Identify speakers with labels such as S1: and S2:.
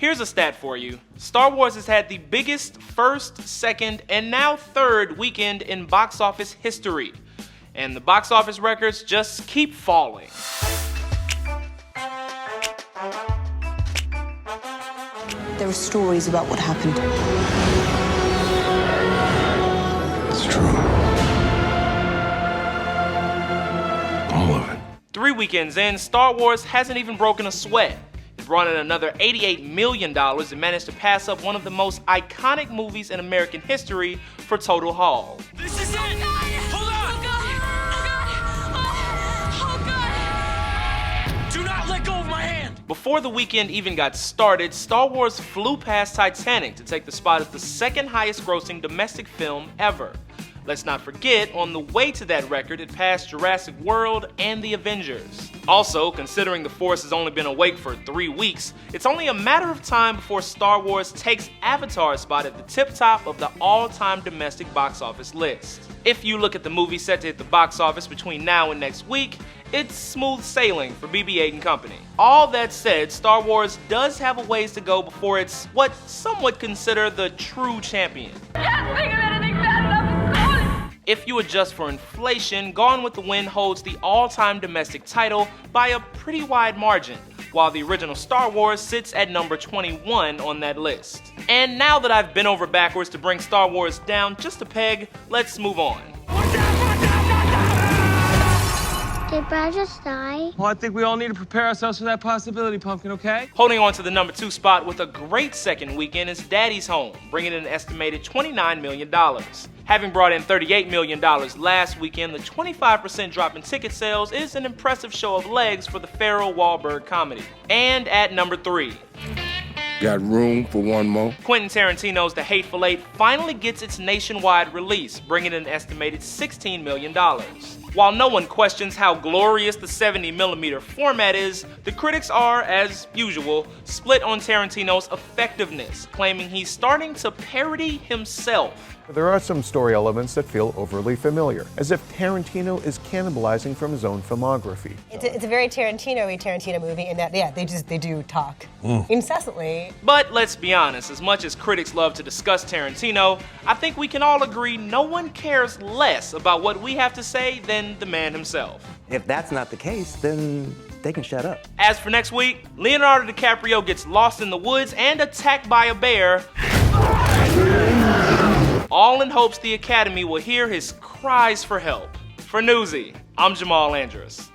S1: Here's a stat for you. Star Wars has had the biggest first, second, and now third weekend in box office history. And the box office records just keep falling.
S2: There are stories about what happened.
S3: It's true. All of it.
S1: 3 weekends in, Star Wars hasn't even broken a sweat. It brought in another $88 million and managed to pass up one of the most iconic movies in American history for total haul.
S4: This is it! Hold on! Oh God! Do not let go of my hand!
S1: Before the weekend even got started, Star Wars flew past Titanic to take the spot as the second highest grossing domestic film ever. Let's not forget, on the way to that record, it passed Jurassic World and The Avengers. Also, considering the Force has only been awake for 3 weeks, it's only a matter of time before Star Wars takes Avatar's spot at the tip top of the all-time domestic box office list. If you look at the movie set to hit the box office between now and next week, it's smooth sailing for BB-8 Company. All that said, Star Wars does have a ways to go before it's what some would consider the true champion.
S5: Can't think of anything bad enough to call it.
S1: If you adjust for inflation, Gone with the Wind holds the all-time domestic title by a pretty wide margin, while the original Star Wars sits at number 21 on that list. And now that I've bent over backwards to bring Star Wars down just a peg, let's move on.
S6: Did Brad just die?
S7: Well, I think we all need to prepare ourselves for that possibility, Pumpkin, okay?
S1: Holding on to the number 2 spot with a great second weekend is Daddy's Home, bringing in an estimated $29 million. Having brought in $38 million last weekend, the 25% drop in ticket sales is an impressive show of legs for the Farrell-Wahlberg comedy. And at number 3.
S3: Got room for one more?
S1: Quentin Tarantino's The Hateful Eight finally gets its nationwide release, bringing in an estimated $16 million. While no one questions how glorious the 70mm format is, the critics are, as usual, split on Tarantino's effectiveness, claiming he's starting to parody himself.
S8: There are some story elements that feel overly familiar, as if Tarantino is cannibalizing from his own filmography.
S9: It's a very Tarantino-y Tarantino movie in that, yeah, they do talk incessantly.
S1: But let's be honest, as much as critics love to discuss Tarantino, I think we can all agree no one cares less about what we have to say than the man himself.
S10: If that's not the case, then they can shut up.
S1: As for next week, Leonardo DiCaprio gets lost in the woods and attacked by a bear, all in hopes the Academy will hear his cries for help. For Newsy, I'm Jamal Andrus.